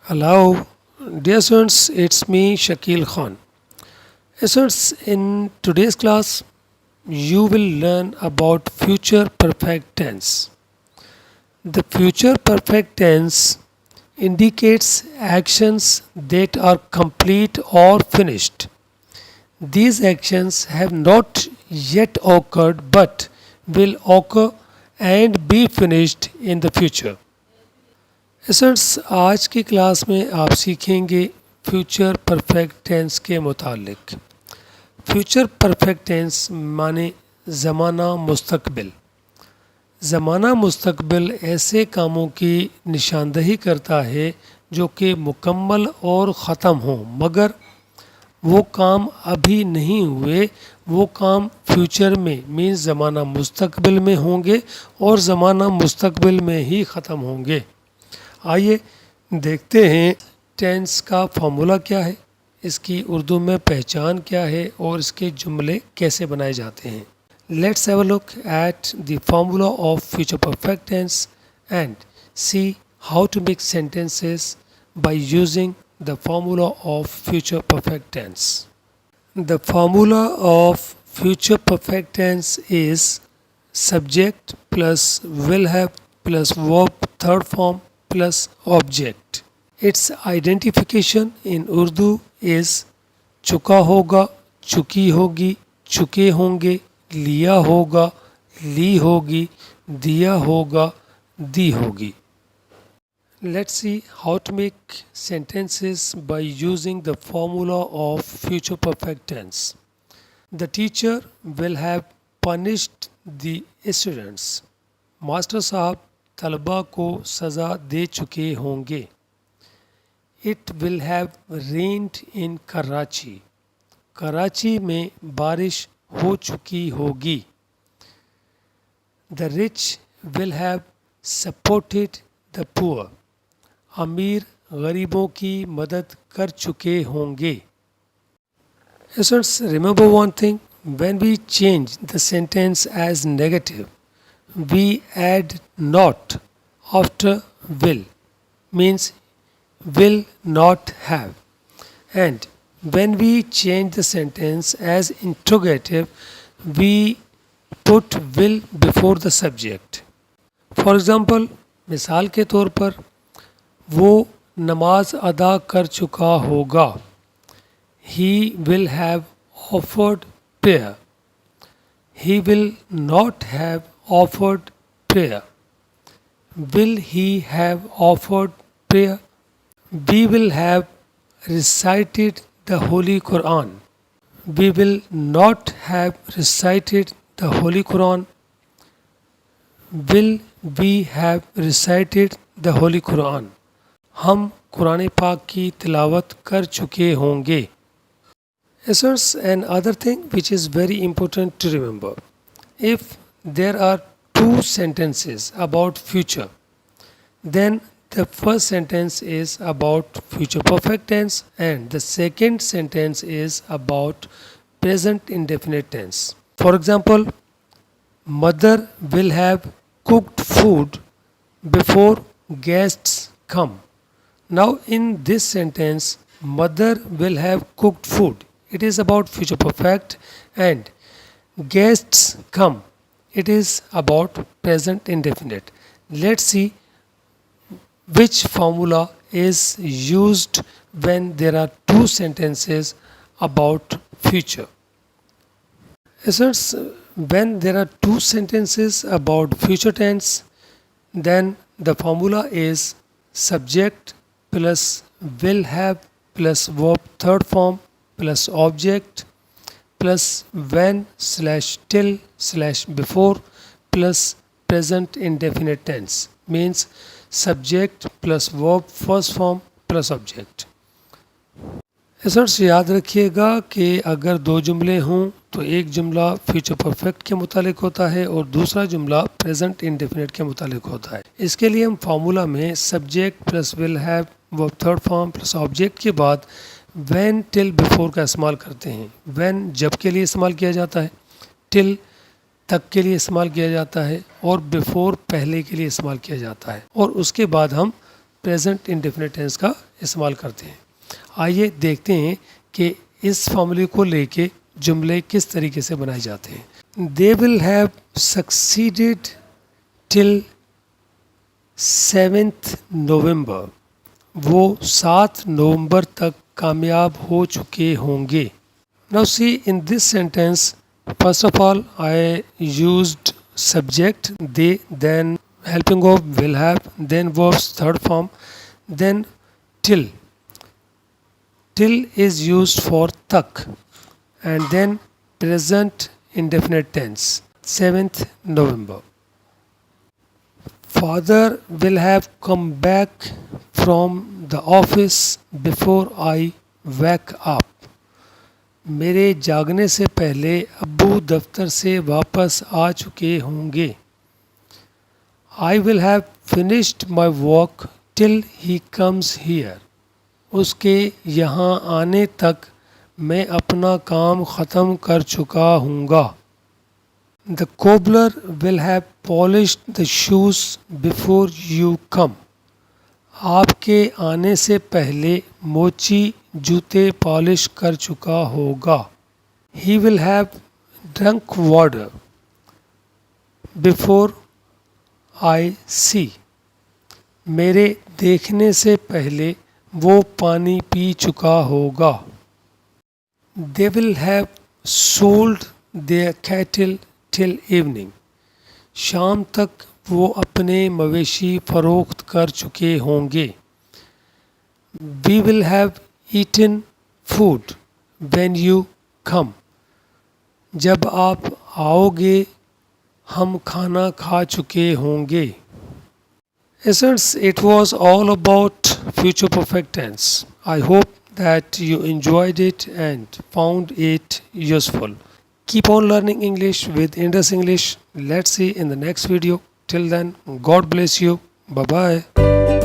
Hello, dear students, it's me Shakil Khan. Students, in today's class, you will learn about future perfect tense. The future perfect tense indicates actions that are complete or finished. These actions have not yet occurred but will occur and be finished in the future. Students आज की class में आप सीखेंगे future perfect tense के मुतालिक। Future perfect tense माने ज़माना मुस्तकबिल। ज़माना मुस्तकबिल ऐसे कामों की निशानदही करता है जो कि मुकम्मल और ख़त्म हों, मगर वो काम अभी नहीं हुए, वो काम फ्यूचर में मीन्स ज़माना मुस्तकबिल में होंगे और ज़माना मुस्तकबिल में ही ख़त्म होंगे। आइए देखते हैं टेंस का फॉर्मूला क्या है, इसकी उर्दू में पहचान क्या है और इसके जुमले कैसे बनाए जाते हैं। Let's have a look at the formula of future perfect tense and see how to make sentences by using the formula of future perfect tense. The formula of future perfect tense is subject plus will have plus verb third form plus object. Its identification in Urdu is चुका होगा, चुकी होगी, चुके होंगे, लिया होगा, ली होगी, दिया होगा, दी होगी. Let's see how to make sentences by using the formula of future perfect tense. The teacher will have punished the students. Master साहब तलबा को सज़ा दे चुके होंगे। It will have rained in Karachi. Karachi में बारिश हो चुकी होगी। The rich will have supported the poor. अमीर गरीबों की मदद कर चुके होंगे। Students, remember one thing, when we change the sentence as negative, we add not after will, means will not have, and when we change the sentence as interrogative, we put will before the subject. For example, मिसाल के तौर पर वो नमाज अदा कर चुका होगा। He will have offered prayer. He will not have offered prayer. Will he have offered prayer? We will have recited the Holy Quran. We will not have recited the Holy Quran. Will we have recited the Holy Quran? हम कुरान पाक की तिलावत कर चुके होंगे। Essence and other thing which is very important to remember. If there are two sentences about future, then the first sentence is about future perfect tense and the second sentence is about present indefinite tense. For example, mother will have cooked food before guests come. Now in this sentence, mother will have cooked food. It is about future perfect, and guests come, it is about present indefinite. Let's see which formula is used when there are two sentences about future. Students, when there are two sentences about future tense, then the formula is subject plus will have plus verb third form plus object plus when slash till slash before plus present indefinite tense, means subject plus verb first form plus object. Students, याद रखिएगा कि अगर दो जुमले हों तो एक जुमला फ्यूचर परफेक्ट के मुतालिक होता है और दूसरा जुमला प्रेजेंट इंडेफिनिट के मुतालिक होता है। इसके लिए हम फार्मूला में subject plus will have verb third form plus object के बाद व्हेन टिल बिफोर का इस्तेमाल करते हैं। व्हेन जब के लिए इस्तेमाल किया जाता है, टिल तक के लिए इस्तेमाल किया जाता है और बिफोर पहले के लिए इस्तेमाल किया जाता है, और उसके बाद हम प्रेजेंट इंडेफिनिट टेंस का इस्तेमाल करते हैं। आइए देखते हैं कि इस फॉर्मूले को लेके जुमले किस तरीके से बनाए जाते हैं। They will have succeeded till 7th नवंबर, वो 7 नवंबर तक कामयाब हो चुके होंगे। Now see in this sentence, first of all I used subject they, then helping verb will have, then verbs third form, then till. Till is used for tak, and then present indefinite tense 7th November. Father will have come back from the office before I wake up. मेरे जागने से पहले अब्बू दफ्तर से वापस आ चुके होंगे। I will have finished my work till he comes here. उसके यहाँ आने तक मैं अपना काम ख़त्म कर चुका हूँगा। The cobbler will have polished the shoes before you come. आपके आने से पहले मोची जूते पॉलिश कर चुका होगा। He will have drunk water before I see. मेरे देखने से पहले वो पानी पी चुका होगा। They will have sold their cattle till evening. शाम तक वो अपने मवेशी फरोख्त कर चुके होंगे। We will have eaten food when you come. जब आप आओगे हम खाना खा चुके होंगे। Essence, it was all about future perfect tense. I hope that you enjoyed it and found it useful. Keep on learning English with Indus English. Let's see in the next video. Till then, God bless you. Bye bye.